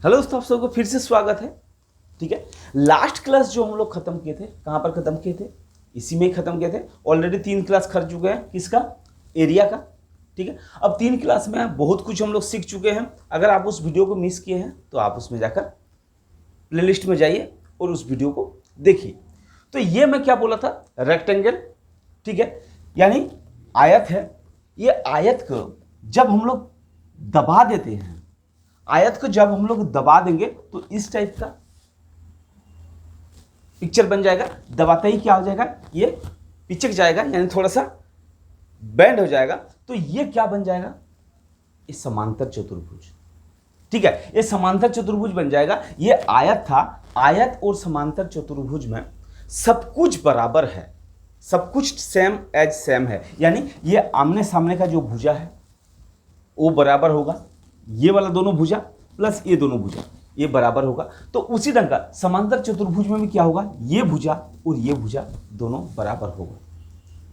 Hello दोस्तों, आप सबको फिर से स्वागत है। ठीक है, लास्ट क्लास जो हम लोग खत्म किए थे, कहाँ पर खत्म किए थे? इसी में ही खत्म किए थे। ऑलरेडी 3 क्लास कर चुके हैं। किसका? एरिया का। ठीक है, अब 3 क्लास में बहुत कुछ हम लोग सीख चुके हैं। अगर आप उस वीडियो को मिस किए हैं तो आप उसमें जाकर प्लेलिस्ट में जाइए और उस वीडियो को देखिए। तो ये मैं क्या बोला था? रेक्टेंगल। ठीक है, यानी आयत है। ये आयत को जब हम लोग दबा देते हैं, आयत को जब हम लोग दबा देंगे तो इस टाइप का पिक्चर बन जाएगा। दबाते ही क्या हो जाएगा? ये पिचक जाएगा, यानी थोड़ा सा बेंड हो जाएगा। तो ये क्या बन जाएगा? ये समांतर चतुर्भुज। ठीक है, ये समांतर चतुर्भुज बन जाएगा। ये आयत था। आयत और समांतर चतुर्भुज में सब कुछ बराबर है, सब कुछ सेम एज सेम है। यानी ये आमने सामने का जो भुजा है वो बराबर होगा। ये वाला दोनों भुजा प्लस ये दोनों भुजा ये बराबर होगा। तो उसी ढंग का समांतर चतुर्भुज में भी क्या होगा? ये भुजा और ये भुजा दोनों बराबर होगा।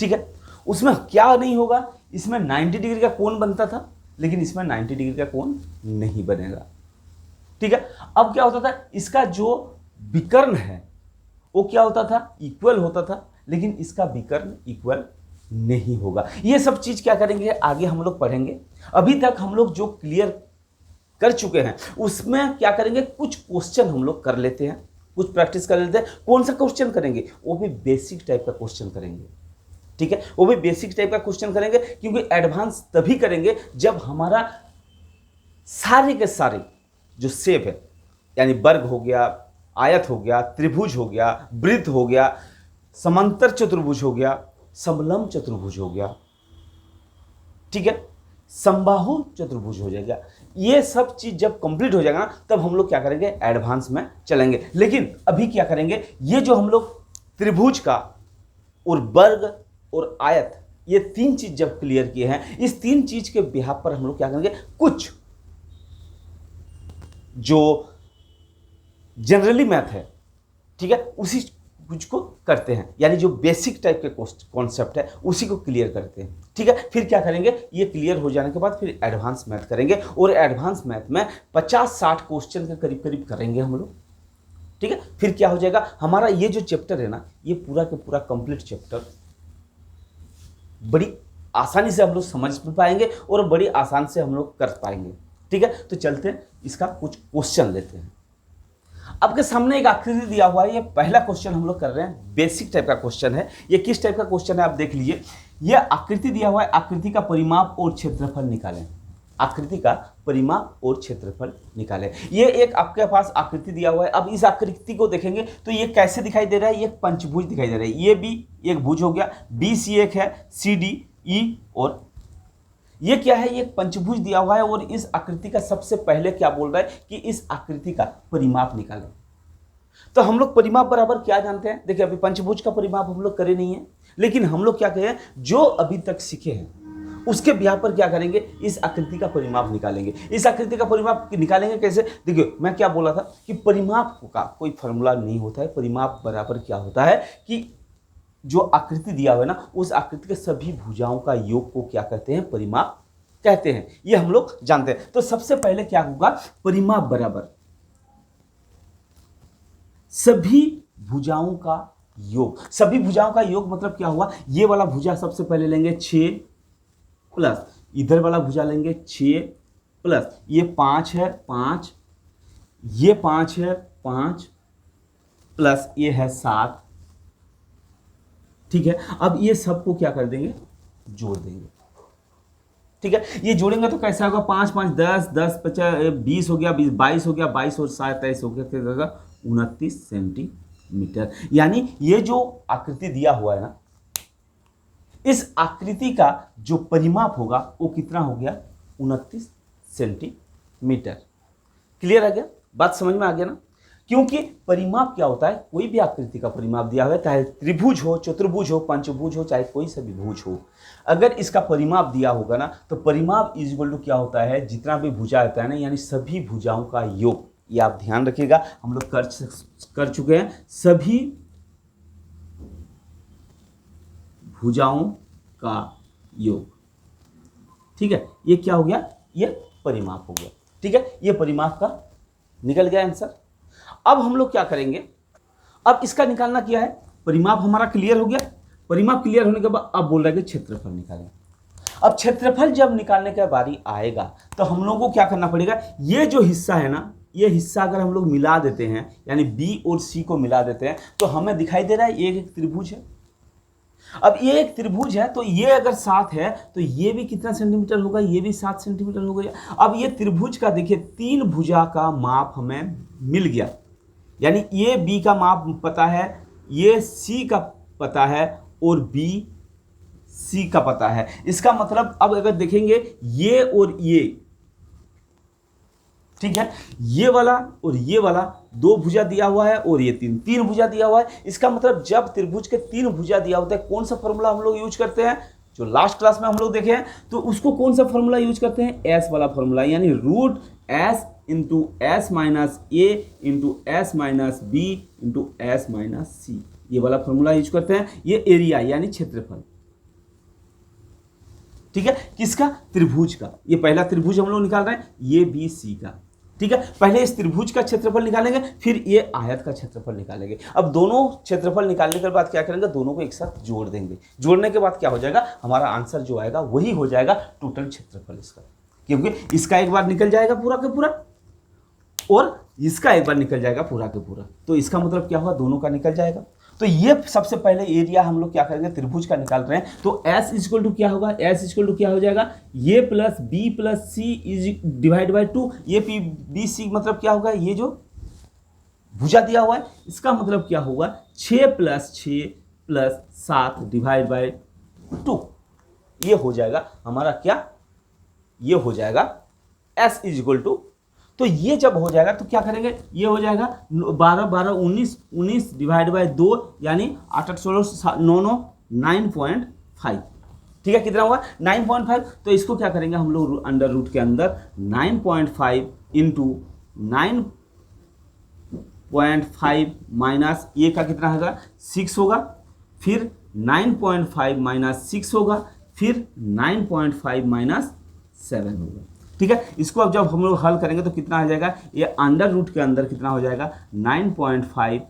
ठीक है, उसमें क्या नहीं होगा? इसमें 90 डिग्री का कोण बनता था, लेकिन इसमें 90 डिग्री का कोण नहीं बनेगा। ठीक है, अब क्या होता था? इसका जो विकर्ण है वो क्या होता था? इक्वल होता था, लेकिन इसका विकर्ण इक्वल नहीं होगा। ये सब चीज क्या करेंगे आगे हम लोग पढ़ेंगे। अभी तक हम लोग जो क्लियर कर चुके हैं उसमें क्या करेंगे, कुछ क्वेश्चन हम लोग कर लेते हैं, कुछ प्रैक्टिस कर लेते हैं। कौन सा क्वेश्चन करेंगे? वो भी बेसिक टाइप का क्वेश्चन करेंगे। ठीक है, वो भी बेसिक टाइप का क्वेश्चन करेंगे, क्योंकि एडवांस तभी करेंगे जब हमारा सारे के सारे जो शेप है, यानी वर्ग हो गया, आयत हो गया, त्रिभुज हो गया, वृत्त हो गया, समांतर चतुर्भुज हो गया, समलंब चतुर्भुज हो गया, ठीक है, समबाहु चतुर्भुज हो जाएगा। ये सब चीज जब कंप्लीट हो जाएगा ना, तब हम लोग क्या करेंगे? एडवांस में चलेंगे। लेकिन अभी क्या करेंगे? ये जो हम लोग त्रिभुज का और वर्ग और आयत, ये 3 चीज जब क्लियर किए हैं, इस 3 चीज के बिहाफ पर हम लोग क्या करेंगे? कुछ जो जनरली मैथ है, ठीक है, उसी कुछ को करते हैं, यानी जो बेसिक टाइप के कॉन्सेप्ट है उसी को क्लियर करते हैं। ठीक है, फिर क्या करेंगे? ये क्लियर हो जाने के बाद फिर एडवांस मैथ करेंगे, और एडवांस मैथ में 50-60 क्वेश्चन के करीब करीब करेंगे हम लोग। ठीक है, फिर क्या हो जाएगा? हमारा ये जो चैप्टर है ना, ये पूरा के पूरा कंप्लीट चैप्टर बड़ी आसानी से हम लोग समझ पाएंगे और बड़ी आसान से हम लोग कर पाएंगे। ठीक है, तो चलते हैं, इसका कुछ क्वेश्चन लेते हैं। आपके सामने एक आकृति दिया हुआ है। ये पहला क्वेश्चन हम लोग कर रहे हैं, बेसिक टाइप का क्वेश्चन है। ये किस टाइप का क्वेश्चन है आप देख लीजिए। ये आकृति दिया हुआ है, आकृति का परिमाप और क्षेत्रफल निकालें। आकृति का परिमाप और क्षेत्रफल निकालें। ये एक आपके पास आकृति दिया हुआ है। अब इस आकृति को देखेंगे तो ये कैसे दिखाई दे रहा है? ये पंचभुज दिखाई दे रहा है। ये भी एक भुज हो गया, BC एक है, CD, E और ये क्या है? ये पंचभुज दिया हुआ है। और इस आकृति का सबसे पहले क्या बोल रहा है कि इस आकृति का परिमाप निकालें। तो हम लोग परिमाप बराबर क्या जानते हैं? देखिए, अभी पंचभुज का परिमाप हम लोग करे नहीं है, लेकिन हम लोग क्या कहें, जो अभी तक सीखे हैं उसके बिहार पर क्या करेंगे? इस आकृति का परिमाप निकालेंगे। इस आकृति का परिमाप निकालेंगे कैसे? देखिए, मैं क्या बोला था कि परिमाप का कोई फॉर्मूला नहीं होता है। परिमाप बराबर क्या होता है कि जो आकृति दिया हुआ है ना, उस आकृति के सभी भुजाओं का योग को क्या कहते हैं? परिमाप कहते हैं। ये हम लोग जानते हैं। तो सबसे पहले क्या होगा? परिमाप बराबर सभी भुजाओं का योग। सभी भुजाओं का योग मतलब क्या हुआ? ये वाला भुजा सबसे पहले लेंगे 6 प्लस इधर वाला भुजा लेंगे 6 प्लस ये 5 है 5, ये 5 है 5 प्लस ये है 7। ठीक है, अब ये सबको क्या कर देंगे? जोड़ देंगे। ठीक है, ये जोड़ेंगे तो कैसा होगा? 5 5 10 10 50 20 हो गया, 22 हो गया, 22 और 7 23 हो गया, क्या होगा? 29 सेंटीमीटर। यानी ये जो आकृति दिया हुआ है ना, इस आकृति का जो परिमाप होगा वो कितना हो गया? 29 सेंटीमीटर। क्लियर आ गया? बात समझ में आ गया ना? क्योंकि परिमाप क्या होता है? कोई भी आकृति का परिमाप दिया हुआ है, चाहे त्रिभुज हो, चतुर्भुज हो, पंचभुज हो, चाहे कोई सा भी भुज हो, अगर इसका परिमाप दिया होगा ना, तो परिमाप इज इक्वल टू क्या होता है? जितना भी भुजा होता है ना, यानी सभी भुजाओं का योग। ये आप ध्यान रखिएगा, हम लोग कर चुके हैं। सभी भुजाओं का योग। ठीक है, ये क्या हो गया? ये परिमाप हो गया। ठीक है, ये परिमाप का निकल गया आंसर। अब हम लोग क्या करेंगे, अब इसका निकालना क्या है, परिमाप हमारा क्लियर हो गया। परिमाप क्लियर होने के बाद अब बोल रहा है कि क्षेत्रफल निकालें। अब क्षेत्रफल जब निकालने का बारी आएगा तो हम लोगों को क्या करना पड़ेगा, ये जो हिस्सा है ना, ये हिस्सा अगर हम लोग मिला देते हैं, यानी बी और सी को मिला देते हैं, तो हमें दिखाई दे रहा है ये एक त्रिभुज है। अब ये एक त्रिभुज है तो ये अगर 7 है तो ये भी कितना सेंटीमीटर होगा, ये भी 7 सेंटीमीटर हो गया। अब ये त्रिभुज का देखिए 3 भुजा का माप हमें मिल गया, यानी ये बी का माप पता है, ये सी का पता है और बी सी का पता है। इसका मतलब अब अगर देखेंगे ये और ये, ठीक है, ये वाला और ये वाला 2 भुजा दिया हुआ है और ये 3 भुजा दिया हुआ है। इसका मतलब जब त्रिभुज के 3 भुजा दिया होता है, कौन सा फॉर्मूला हम लोग यूज करते हैं, जो लास्ट क्लास में हम लोग देखे हैं, तो उसको कौन सा फॉर्मूला यूज करते हैं, एस वाला फॉर्मूला, यानी root s into s minus a into s minus b into s minus c, ये वाला फॉर्मूला यूज करते हैं। ये एरिया यानी क्षेत्रफल, ठीक है, किसका, त्रिभुज का। ये पहला त्रिभुज हम लोग निकाल रहे हैं, ये बी सी का, ठीक है। पहले इस त्रिभुज का क्षेत्रफल निकालेंगे, फिर ये आयत का क्षेत्रफल निकालेंगे। अब दोनों क्षेत्रफल निकालने के बाद क्या करेंगे, दोनों को एक साथ जोड़ देंगे। जोड़ने के बाद क्या हो जाएगा, हमारा आंसर जो आएगा वही हो जाएगा टोटल क्षेत्रफल इसका, क्योंकि इसका एक बार निकल जाएगा पूरा का पूरा और इसका एक बार निकल जाएगा पूरा का पूरा, तो इसका मतलब क्या हुआ, दोनों का निकल जाएगा। तो ये सबसे पहले एरिया हम लोग क्या करेंगे, त्रिभुज का निकाल रहे हैं, तो S इक्वल टू क्या होगा, S इक्वल टू क्या हो जाएगा, ये plus b plus c is divide by 2। ये पी बी सी मतलब क्या होगा, ये जो भुजा दिया हुआ है इसका मतलब क्या होगा, 6 प्लस 6 प्लस 7 डिवाइड बाई 2, ये हो जाएगा हमारा क्या, ये हो जाएगा S इक्वल टू। तो ये जब हो जाएगा तो क्या करेंगे, ये हो जाएगा 12 12 19 19 डिवाइड बाय 2, यानी 8 8 16 9 9 9.5, ठीक है, कितना हुआ 9.5। तो इसको क्या करेंगे हम लोग, अंडर रूट के अंदर 9.5 इंटू 9.5 माइनस ये का कितना होगा 6 होगा, फिर 9.5 माइनस 6 होगा, फिर 9.5 माइनस 7 होगा, ठीक है। इसको अब जब हम लोग हल करेंगे तो कितना आ जाएगा, ये अंडर रूट के अंदर कितना हो जाएगा 9.5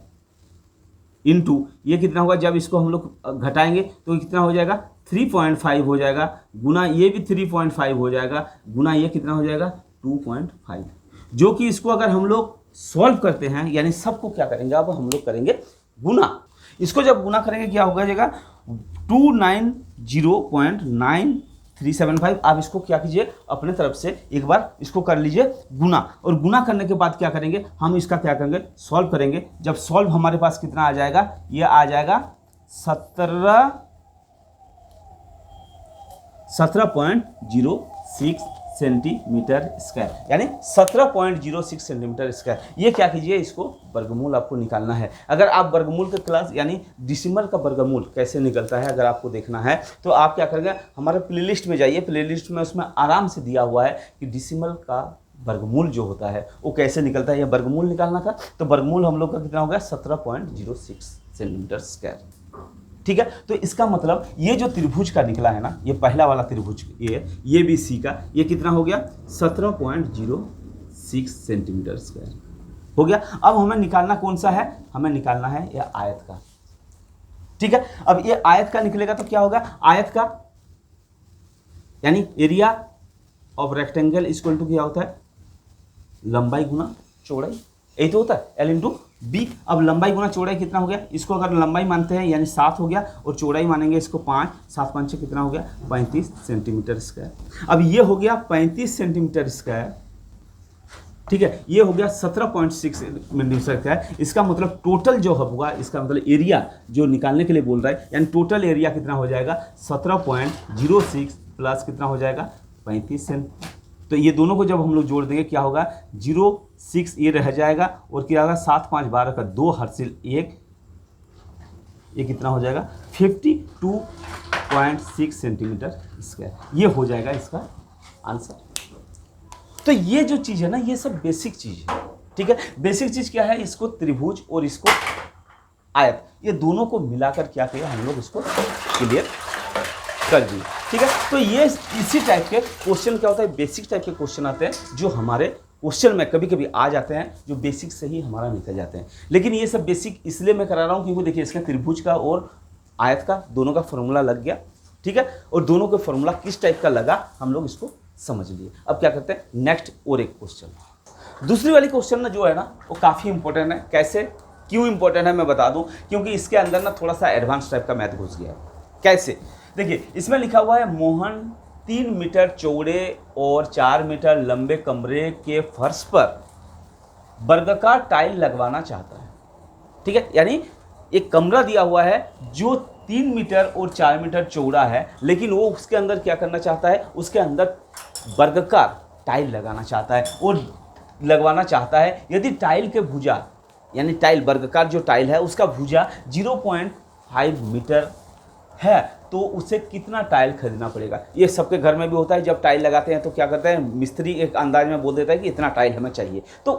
इंटू ये कितना होगा, जब इसको हम लोग घटाएंगे तो कितना हो जाएगा 3.5 हो जाएगा, गुना ये भी 3.5 हो जाएगा, गुना ये कितना हो जाएगा 2.5, जो कि इसको अगर हम लोग सॉल्व करते हैं, यानी सबको क्या करेंगे, अब हम लोग करेंगे गुना। इसको जब गुना करेंगे क्या होगा जाएगा 290.9375। आप इसको क्या कीजिए, अपने तरफ से एक बार इसको कर लीजिए गुना, और गुना करने के बाद क्या करेंगे, हम इसका क्या करेंगे, सॉल्व करेंगे। जब सॉल्व हमारे पास कितना आ जाएगा, ये आ जाएगा 17.06 सेंटीमीटर स्क्वायर, यानी 17.06 सेंटीमीटर स्क्वायर। ये क्या कीजिए, इसको वर्गमूल आपको निकालना है। अगर आप वर्गमूल का क्लास यानी डिसिमल का वर्गमूल कैसे निकलता है अगर आपको देखना है तो आप क्या करेंगे, हमारे प्लेलिस्ट में जाइए, प्लेलिस्ट में उसमें आराम से दिया हुआ है कि डिसिमल का वर्गमूल जो होता है वो कैसे निकलता है। ये वर्गमूल निकालना था, तो वर्गमूल हम लोग का कितना हो गया 17.06 सेंटीमीटर स्क्वायर, ठीक है। तो इसका मतलब ये जो त्रिभुज का निकला है ना, ये पहला वाला त्रिभुज ये भी सी का, ये कितना हो गया 17.06 सेंटीमीटर स्क्वायर हो गया। अब हमें निकालना कौन सा है, हमें निकालना है ये आयत का, ठीक है। अब ये आयत का निकलेगा तो क्या होगा, आयत का यानी area of rectangle equal to क्या होता है, लंबाई गुना चौड़ाई, यही तो होता है, L इंटू बी। अब लंबाई गुना चौड़ाई कितना हो गया, इसको अगर लंबाई मानते हैं यानी 7 हो गया, और चौड़ाई मानेंगे इसको 5, 7 5 6 कितना हो गया 35 सेंटीमीटर स्क्वायर। अब ये हो गया 35 सेंटीमीटर स्क्वायर, ठीक है, ये हो गया 17.6 सेंटीमीटर स्क्वायर। इसका मतलब टोटल जो होगा, इसका मतलब एरिया जो निकालने के लिए बोल रहा है, यानी टोटल एरिया कितना हो जाएगा 17.06 प्लस कितना हो जाएगा 35 सेंटीमीटर। तो ये दोनों को जब हम लोग जोड़ देंगे क्या होगा 0.6 ये रह जाएगा, और क्या होगा 7 5 12 का 2 हासिल 1, ये कितना हो जाएगा 52.6 सेंटीमीटर स्क्वायर। ये हो जाएगा इसका आंसर। तो ये जो चीज़ है ना, ये सब बेसिक चीज़ है, ठीक है। बेसिक चीज़ क्या है, इसको त्रिभुज और इसको आयत, ये दोनों को मिलाकर क्या किया हम लोग इसको क्लियर कर दिए, ठीक है। तो ये इसी टाइप के क्वेश्चन क्या होता है, बेसिक टाइप के क्वेश्चन आते हैं जो हमारे क्वेश्चन में कभी कभी आ जाते हैं जो बेसिक से ही हमारा निकल जाते हैं। लेकिन ये सब बेसिक इसलिए मैं करा रहा हूँ क्योंकि देखिए इसका त्रिभुज का और आयत का दोनों का फॉर्मूला लग गया, ठीक है, और दोनों का फॉर्मूला किस टाइप का लगा हम लोग इसको समझ लिए। अब क्या करते हैं, नेक्स्ट और एक क्वेश्चन। दूसरी वाली क्वेश्चन ना जो है ना वो काफ़ी इंपॉर्टेंट है। कैसे, क्यों इंपॉर्टेंट है मैं बता दूं, क्योंकि इसके अंदर ना थोड़ा सा एडवांस टाइप का मैथ घुस गया है। कैसे, देखिए इसमें लिखा हुआ है मोहन 3 मीटर चौड़े और 4 मीटर लंबे कमरे के फर्श पर वर्गाकार टाइल लगवाना चाहता है, ठीक है। यानी एक कमरा दिया हुआ है जो 3 मीटर और 4 मीटर चौड़ा है, लेकिन वो उसके अंदर क्या करना चाहता है, उसके अंदर वर्गाकार टाइल लगाना चाहता है और लगवाना चाहता है। यदि टाइल के भुजा यानी टाइल वर्गाकार जो टाइल है उसका भुजा 0.5 मीटर है तो उसे कितना टाइल खरीदना पड़ेगा। ये सबके घर में भी होता है, जब टाइल लगाते हैं तो क्या करते हैं, मिस्त्री एक अंदाज में बोल देता है कि इतना टाइल हमें चाहिए। तो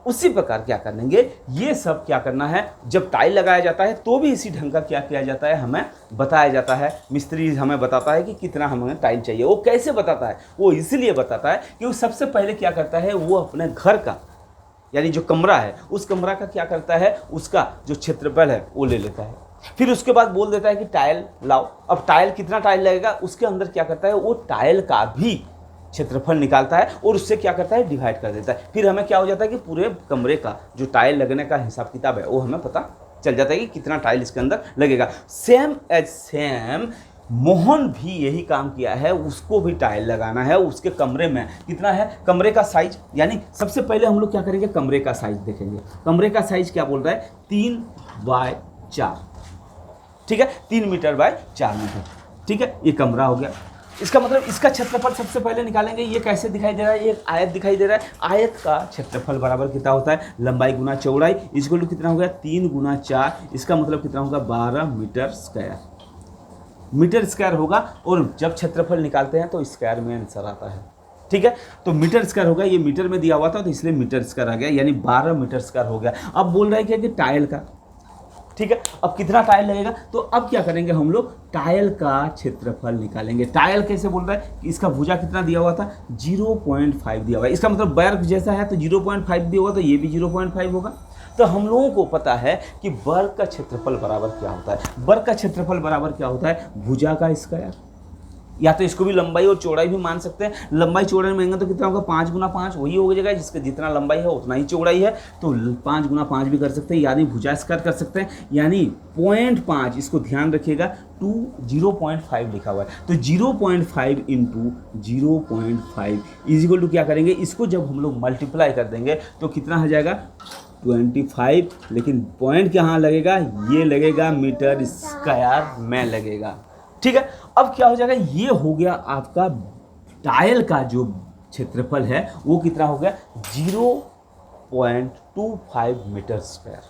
उसी प्रकार क्या करेंगे, ये सब क्या करना है, जब टाइल लगाया जाता है तो भी इसी ढंग का क्या किया जाता है, हमें बताया जाता है। मिस्त्री हमें बताता है कि कितना हमें टाइल चाहिए। वो कैसे बताता है, वो इसलिए बताता है कि वो सबसे पहले क्या करता है, वो अपने घर का यानी जो कमरा है उस कमरा का क्या करता है, उसका जो क्षेत्रफल है वो ले लेता है। फिर उसके बाद बोल देता है कि टाइल लाओ। अब टाइल कितना टाइल लगेगा, उसके अंदर क्या करता है, वो टाइल का भी क्षेत्रफल निकालता है और उससे क्या करता है, डिवाइड कर देता है। फिर हमें क्या हो जाता है कि पूरे कमरे का जो टाइल लगने का हिसाब किताब है वो हमें पता चल जाता है कि कितना टाइल इसके अंदर लगेगा। सेम एज सेम मोहन भी यही काम किया है, उसको भी टाइल लगाना है। उसके कमरे में कितना है, कमरे का साइज, यानी सबसे पहले हम लोग क्या करेंगे, कमरे का साइज देखेंगे। कमरे का साइज क्या बोल रहा है, 3x4, ठीक है, 3 मीटर बाय 4 मीटर, ठीक है, ये कमरा हो गया। इसका मतलब इसका क्षेत्रफल सबसे पहले निकालेंगे। ये कैसे दिखाई दे रहा है, एक आयत दिखाई दे रहा है। आयत का क्षेत्रफल बराबर कितना होता है, लंबाई गुना चौड़ाई, इसको कितना हो गया 3 गुना 4, इसका मतलब कितना होगा 12 मीटर स्क्वायर। मीटर स्क्वायर होगा और जब क्षेत्रफल निकालते हैं तो स्क्वायर में आंसर आता है, ठीक है। तो मीटर स्क्वायर होगा, ये मीटर में दिया हुआ था तो इसलिए मीटर स्क्वायर आ गया, यानी 12 मीटर स्क्वायर हो गया। अब बोल रहा है कि टाइल का, ठीक है, अब कितना टाइल लगेगा, तो अब क्या करेंगे हम लोग, टाइल का क्षेत्रफल निकालेंगे। टाइल कैसे बोल रहा है, इसका भुजा कितना दिया हुआ था, 0.5 दिया हुआ है। इसका मतलब वर्ग जैसा है तो 0.5 दिया हुआ तो ये भी 0.5 होगा। तो हम लोगों को पता है कि वर्ग का क्षेत्रफल बराबर क्या होता है, वर्ग का क्षेत्रफल बराबर क्या होता है, भुजा का स्क्वायर, या तो इसको भी लंबाई और चौड़ाई भी मान सकते हैं। लंबाई चौड़ाई मानेंगे तो कितना होगा, 5 गुना 5 वही हो जाएगा, जिसका जितना लंबाई है उतना ही चौड़ाई है, तो 5 गुना 5 भी कर सकते हैं, यानी भुजा स्क्वायर कर सकते हैं, यानी 0.5, इसको ध्यान रखिएगा, 0.5 लिखा हुआ है। तो 0.5 इंटू 0.5 इज इक्वल टू क्या करेंगे, इसको जब हम लोग मल्टीप्लाई कर देंगे तो कितना हो जाएगा 25, लेकिन पॉइंट कहाँ लगेगा, ये लगेगा मीटर स्क्वायर में लगेगा, ठीक है। अब क्या हो जाएगा, ये हो गया आपका टाइल का जो क्षेत्रफल है वो कितना हो गया 0.25 मीटर स्क्वायर।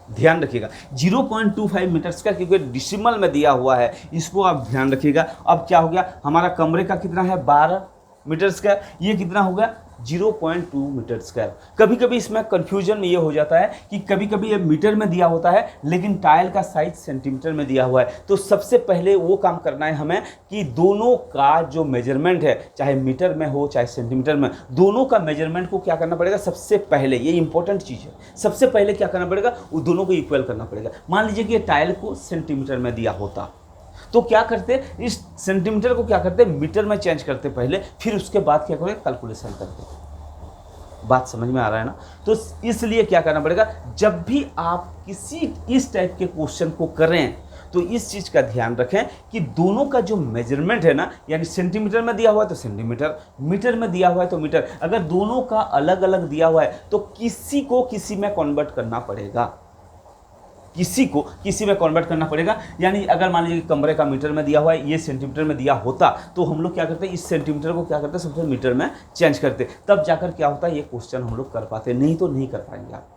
ध्यान रखिएगा 0.25 मीटर स्क्वायर, क्योंकि डिसिमल में दिया हुआ है, इसको आप ध्यान रखिएगा। अब क्या हो गया, हमारा कमरे का कितना है 12 मीटर स्क्वायर, ये कितना हो गया 0.2 मीटर स्क्वायर। कभी कभी इसमें कंफ्यूजन ये हो जाता है कि कभी कभी ये मीटर में दिया होता है लेकिन टाइल का साइज सेंटीमीटर में दिया हुआ है। तो सबसे पहले वो काम करना है हमें कि दोनों का जो मेजरमेंट है, चाहे मीटर में हो चाहे सेंटीमीटर में, दोनों का मेजरमेंट को क्या करना पड़ेगा, सबसे पहले, ये इंपॉर्टेंट चीज़ है, सबसे पहले क्या करना पड़ेगा, वो दोनों को इक्वल करना पड़ेगा। मान लीजिए कि ये टाइल को सेंटीमीटर में दिया होता तो क्या करते, इस सेंटीमीटर को क्या करते, मीटर में चेंज करते पहले, फिर उसके बाद क्या करें, कैलकुलेशन करते। बात समझ में आ रहा है ना। तो इसलिए क्या करना पड़ेगा, जब भी आप किसी इस टाइप के क्वेश्चन को करें तो इस चीज़ का ध्यान रखें कि दोनों का जो मेजरमेंट है ना, यानी सेंटीमीटर में दिया हुआ है तो सेंटीमीटर, मीटर में दिया हुआ है तो मीटर, अगर दोनों का अलग अलग दिया हुआ है तो किसी को किसी में कन्वर्ट करना पड़ेगा, किसी को किसी में कन्वर्ट करना पड़ेगा। यानी अगर मान लीजिए कमरे का मीटर में दिया हुआ है, ये सेंटीमीटर में दिया होता तो हम लोग क्या करते, इस सेंटीमीटर को क्या करते, सबसे मीटर में चेंज करते, तब जाकर क्या होता है, ये क्वेश्चन हम लोग कर पाते, नहीं तो नहीं कर पाएंगे आप,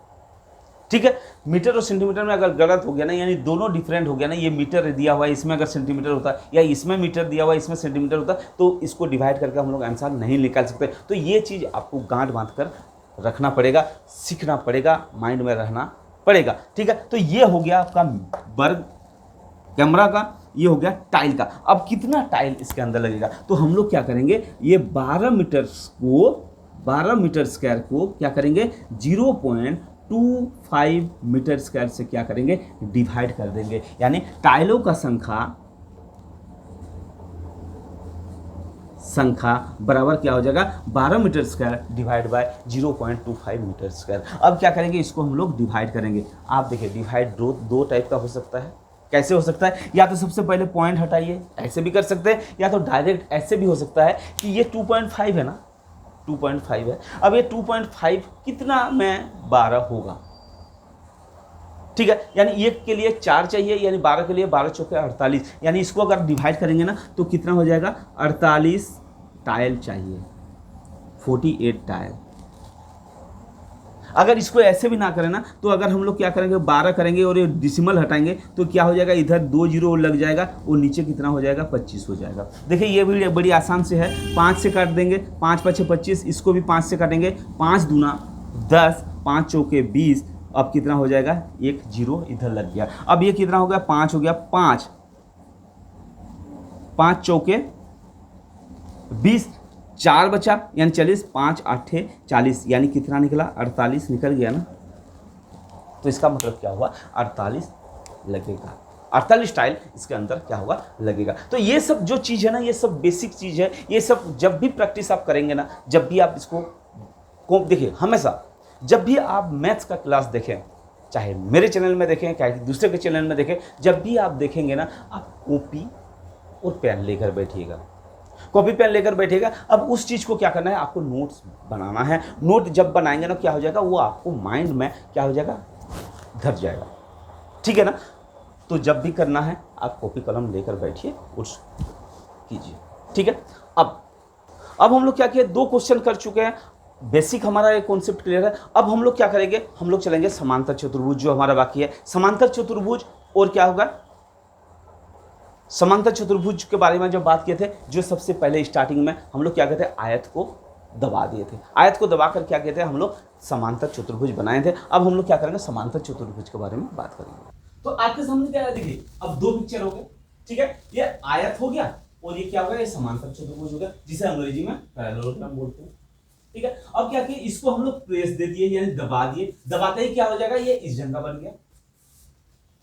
ठीक है। मीटर और सेंटीमीटर में अगर गलत हो गया ना, यानी दोनों डिफरेंट हो गया ना, ये मीटर दिया हुआ है इसमें अगर सेंटीमीटर होता या इसमें मीटर दिया हुआ है इसमें सेंटीमीटर होता, तो इसको डिवाइड करके हम लोग आंसर नहीं निकाल सकते। तो ये चीज़ आपको गांठ बांध कर रखना पड़ेगा, सीखना पड़ेगा, माइंड में रहना पड़ेगा, ठीक है। तो ये हो गया आपका वर्ग कैमरा का। ये हो गया टाइल का। अब कितना टाइल इसके अंदर लगेगा, तो हम लोग क्या करेंगे, ये 12 मीटर स्क्वायर को क्या करेंगे 0.25 मीटर स्क्वायर से क्या करेंगे डिवाइड कर देंगे, यानी टाइलों का संख्या बराबर क्या हो जाएगा 12 metre square divide by 0.25 metre square. अब क्या करेंगे, इसको हम लोग डिवाइड करेंगे। आप देखिए डिवाइड दो टाइप का हो सकता है। कैसे हो सकता है, या तो सबसे पहले पॉइंट हटाइए, ऐसे भी कर सकते हैं, या तो डायरेक्ट ऐसे भी हो सकता है कि ये 2.5 है ना, 2.5 है। अब ये 2.5 कितना में 12 होगा, ठीक है, यानी एक के लिए 4 चाहिए, यानी 12 के लिए 12 चौके 48, यानी इसको अगर डिवाइड करेंगे ना तो कितना हो जाएगा 48 टाइल चाहिए, 48 टाइल। अगर इसको ऐसे भी ना करें ना, तो अगर हम लोग क्या करेंगे 12 करेंगे और ये डिसिमल हटाएंगे तो क्या हो जाएगा, इधर 2 जीरो लग जाएगा और नीचे कितना हो जाएगा 25 हो जाएगा। देखिए ये भी बड़ी आसान से है, 5 से काट देंगे, 5 5 25, इसको भी 5 से काटेंगे, 5 दूना 10, 5 चौके 20, अब कितना हो जाएगा, एक जीरो इधर लग गया। अब ये कितना हो गया 5 हो गया, 5 चौके 20, 4 बचा यानी 40, 5 8 40, यानी कितना निकला 48 निकल गया ना। तो इसका मतलब क्या हुआ 48 लगेगा, 48 टाइल इसके अंदर क्या होगा लगेगा। तो ये सब जो चीज़ है ना, ये सब बेसिक चीज़ है। ये सब जब भी प्रैक्टिस आप करेंगे ना, जब भी आप इसको देखिए, हमेशा जब भी आप मैथ्स का क्लास देखें, चाहे मेरे चैनल में देखें चाहे दूसरे के चैनल में देखें, जब भी आप देखेंगे ना, आप कॉपी और पेन लेकर बैठिएगा, कॉपी पेन लेकर बैठिएगा। अब उस चीज़ को क्या करना है, आपको नोट्स बनाना है। नोट जब बनाएंगे ना, क्या हो जाएगा, वो आपको माइंड में क्या हो जाएगा, धर जाएगा, ठीक है ना। तो जब भी करना है आप कॉपी कलम लेकर बैठिए और कीजिए, ठीक है। अब हम लोग क्या किए, 2 क्वेश्चन कर चुके हैं, बेसिक हमारा ये कॉन्सेप्ट क्लियर है। अब हम लोग क्या करेंगे, हम लोग चलेंगे समांतर चतुर्भुज जो हमारा बाकी है, समांतर चतुर्भुज। और क्या होगा, समांतर चतुर्भुज के बारे में जब बात किए थे, जो सबसे पहले स्टार्टिंग में हम लोग क्या कहते हैं, आयत को दबा दिए थे, आयत को दबाकर क्या कहते हैं हम लोग समांतर चतुर्भुज बनाए थे। अब हम लोग क्या करेंगे, समांतर चतुर्भुज के बारे में बात करेंगे। तो आपके सामने क्या है, देखिए अब 2 पिक्चर हो गए, ठीक है, ये आयत हो गया और ये क्या हो गया, ये समांतर चतुर्भुज हो गया, जिसे अंग्रेजी में पैरेललोग्राम बोलते हैं, ठीक है। अब क्या किया, इसको हम लोग प्रेस दे दिए यानी दबा दिए, दबाते ही क्या हो जाएगा, ये इस जंग का बन गया,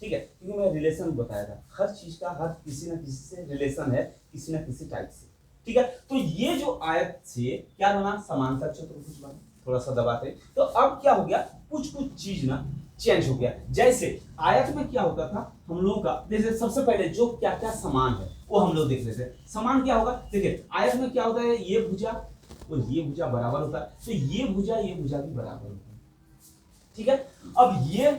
ठीक है। क्योंकि मैं रिलेशन बताया था, हर चीज का हर किसी ना किसी से रिलेशन है, किसी ना किसी टाइप से, ठीक है। तो ये जो आयत से क्या बना, समांतर चतुर्भुज बना, थोड़ा सा दबाते तो अब क्या हो गया, कुछ चीज ना चेंज हो गया। जैसे आयत में क्या होता था हम लोगों का, जैसे सबसे पहले जो क्या क्या समान है वो हम लोग देख लेते हैं। समान क्या होगा, देखिए आयत में क्या होता है, ये भुजा और ये भुजा बराबर होता है, तो ये भुजा भी बराबर होता है, ठीक है। अब ये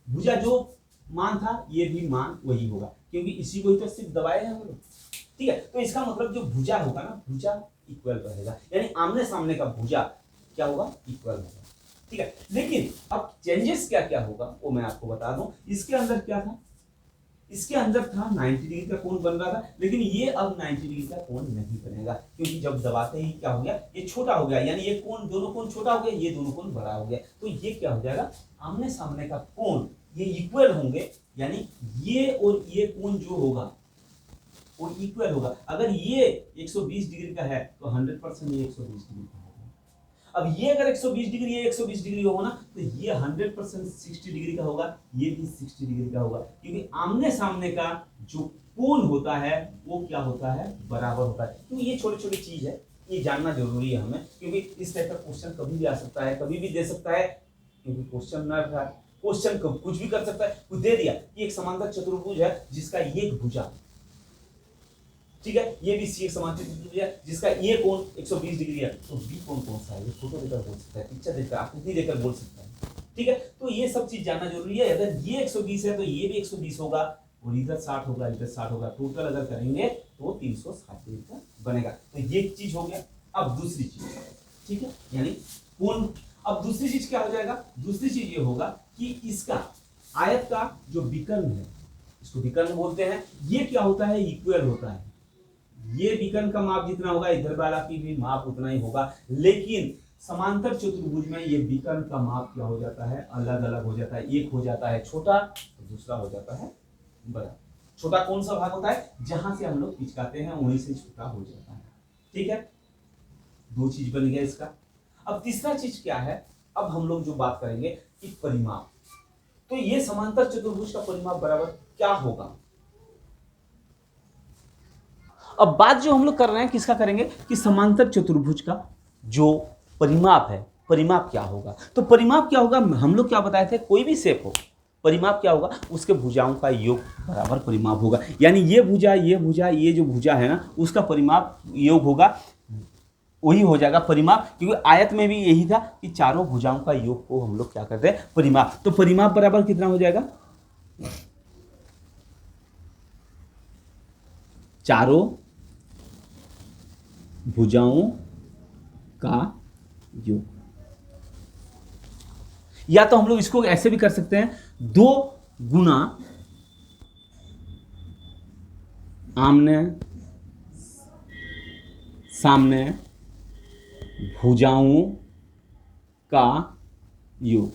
भुजा जो मान था, ये भी मान वही होगा, क्योंकि इसी को ही तो सिर्फ दबाए हैं हम लोग, ठीक है। तो इसका मतलब जो भुजा होगा ना, भुजा इक्वल रहेगा, यानी आमने सामने का भुजा क्या होगा, इक्वल होगा, ठीक है। लेकिन अब चेंजेस क्या क्या होगा वो मैं आपको बता दूं। इसके अंदर क्या था, इसके अंदर था 90 डिग्री का कोण बन रहा था, लेकिन ये अब 90 डिग्री का कोण नहीं बनेगा, क्योंकि जब दबाते ही क्या हो गया, ये छोटा हो गया, यानी ये कोण, दोनों कोण छोटा हो गया, ये दोनों कोण बड़ा हो गया। तो ये क्या हो जाएगा, आमने सामने का कोण ये इक्वल होंगे, यानी ये और ये कोण जो होगा वो इक्वल होगा। अगर ये 120 डिग्री का है तो 100% ये 120 डिग्री का होगा। अब ये अगर 120 डिग्री, ये 120 डिग्री होगा ना, तो ये 100% 60 डिग्री का होगा, ये भी 60 डिग्री का होगा, क्योंकि आमने सामने का जो कोण होता है वो क्या होता है, बराबर होता है। क्योंकि ये छोटी छोटी चीज है, ये जानना जरूरी है हमें, क्योंकि इस टाइप का क्वेश्चन कभी भी आ सकता है, कभी भी दे सकता है, क्योंकि क्वेश्चन न रहा, क्वेश्चन कुछ भी कर सकता है। कुछ दे दिया कि एक समांतर चतुर्भुज है जिसका एक भुजा, ठीक है, ये भी सी एक समांतर चतुर्भुज है जिसका ये कोण 120 डिग्री है, तो बी कोण कौन सा है, ये फोटो देकर बोल सकता है, पिक्चर देकर, आकृति देकर बोल सकता है, ठीक है। तो ये सब चीज जानना जरूरी है। अगर ये 120 है तो ये भी 120 होगा, और इधर 60 होगा, इधर 60 होगा, टोटल अगर करेंगे तो 360 डिग्री का बनेगा। तो ये चीज हो गया। अब दूसरी चीज, ठीक है, यानी कोण। अब दूसरी चीज क्या हो जाएगा, दूसरी चीज ये होगा कि इसका आयत का जो विकर्ण है, इसको विकर्ण बोलते हैं, ये क्या होता है, इक्वल होता है। ये विकर्ण का माप जितना होगा, इधर वाला की भी माप उतना ही होगा, लेकिन समांतर चतुर्भुज में ये विकर्ण का माप क्या हो जाता है, अलग अलग हो जाता है। एक हो जाता है छोटा तो दूसरा हो जाता है बड़ा। छोटा कौन सा भाग होता है? जहां से हम लोग पिचकाते हैं वहीं से छोटा हो जाता है। ठीक है, दो चीज बन गया इसका। अब तीसरा चीज क्या है? अब हम लोग जो बात करेंगे कि परिमाप। तो ये समांतर चतुर्भुज का परिमाप बराबर क्या होगा? अब बात जो हम लोग कर रहे हैं किसका करेंगे कि समांतर चतुर्भुज का जो परिमाप है, परिमाप क्या होगा? तो परिमाप क्या होगा? हम लोग क्या बताए थे, कोई भी शेप हो, परिमाप क्या होगा? उसके भुजाओं का योग बराबर परिमाप होगा। यानी ये भुजा, ये भुजा, ये जो भुजा है ना, उसका परिमाप योग होगा, वही हो जाएगा परिमाप। क्योंकि आयत में भी यही था कि चारों भुजाओं का योग को हम लोग क्या करते हैं? परिमाप। तो परिमाप बराबर कितना हो जाएगा? चारों भुजाओं का योग। या तो हम लोग इसको ऐसे भी कर सकते हैं, 2 गुना आमने सामने भुजाओं का योग।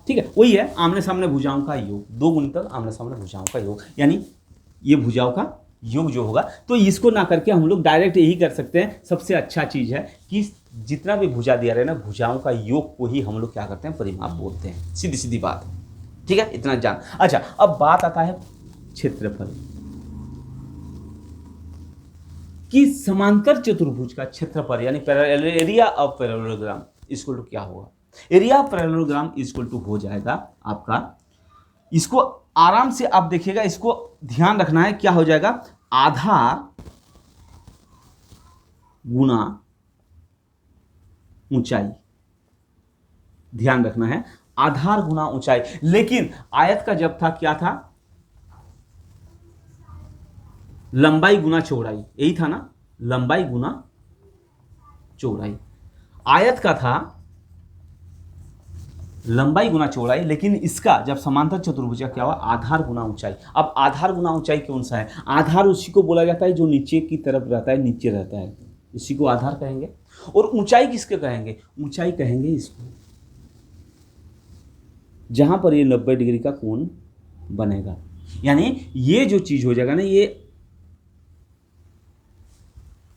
ठीक है, वही है आमने सामने भुजाओं का योग, 2 गुणितक आमने सामने भुजाओं का योग, यानी ये भुजाओं का योग जो होगा। तो इसको ना करके हम लोग डायरेक्ट यही कर सकते हैं। सबसे अच्छा चीज है कि जितना भी भुजा दिया रहे ना, भुजाओं का योग को ही हम लोग क्या करते हैं? परिमाप बोलते हैं। सीधी सीधी बात। ठीक है, इतना जान। अच्छा, अब बात आता है क्षेत्रफल कि समांतर चतुर्भुज का क्षेत्रफल यानी area of parallelogram equal to क्या होगा? Area of parallelogram equal to हो जाएगा आपका, इसको आराम से आप देखिएगा, इसको ध्यान रखना है, क्या हो जाएगा? आधार गुना ऊंचाई। ध्यान रखना है, आधार गुना ऊंचाई। लेकिन आयत का जब था क्या था? लंबाई गुना चौड़ाई, यही था ना, लंबाई गुना चौड़ाई। आयत का था लंबाई गुना चौड़ाई, लेकिन इसका जब समांतर चतुर्भुज का क्या हुआ? आधार गुना ऊंचाई। अब आधार गुना ऊंचाई कौन सा है? आधार उसी को बोला जाता है जो नीचे की तरफ रहता है, नीचे रहता है, इसी को आधार कहेंगे। और ऊंचाई किसके कहेंगे? ऊंचाई कहेंगे इसको जहां पर ये 90 डिग्री का कोण बनेगा। यानी ये जो चीज हो जाएगा ना, ये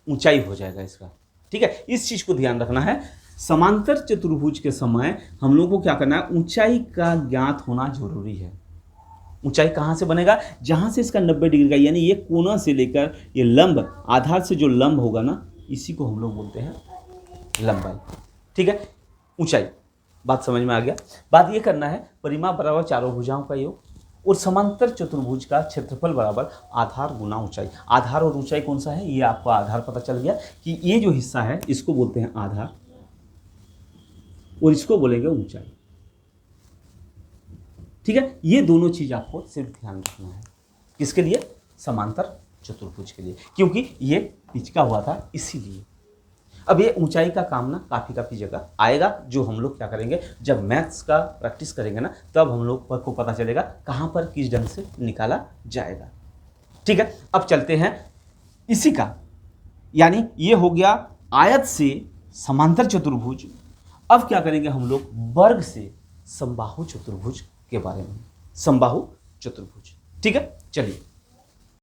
ऊंचाई हो जाएगा इसका। ठीक है, इस चीज को ध्यान रखना है। समांतर चतुर्भुज के समय हम लोगों को क्या करना है? ऊंचाई का ज्ञात होना जरूरी है। ऊंचाई कहां से बनेगा? जहां से इसका 90 डिग्री का, यानी ये कोना से लेकर ये लंब, आधार से जो लंब होगा ना, इसी को हम लोग बोलते हैं लंबाई। ठीक है, ऊंचाई। बात समझ में आ गया? बात ये करना है, परिमाप बराबर चारों भुजाओं का योग और समांतर चतुर्भुज का क्षेत्रफल बराबर आधार गुना ऊंचाई। आधार और ऊंचाई कौन सा है? ये आपको आधार पता चल गया कि ये जो हिस्सा है इसको बोलते हैं आधार और इसको बोलेंगे ऊंचाई। ठीक है, ये दोनों चीज आपको सिर्फ ध्यान रखना है। किसके लिए? समांतर चतुर्भुज के लिए, क्योंकि ये पिचका हुआ था इसीलिए। अब ये ऊंचाई का काम ना काफी जगह आएगा, जो हम लोग क्या करेंगे, जब मैथ्स का प्रैक्टिस करेंगे ना, तब हम लोग को पता चलेगा कहां पर किस ढंग से निकाला जाएगा। ठीक है, अब चलते हैं इसी का, यानी ये हो गया आयत से समांतर चतुर्भुज। अब क्या करेंगे हम लोग? वर्ग से समबाहु चतुर्भुज के बारे में। समबाहु चतुर्भुज। ठीक है, चलिए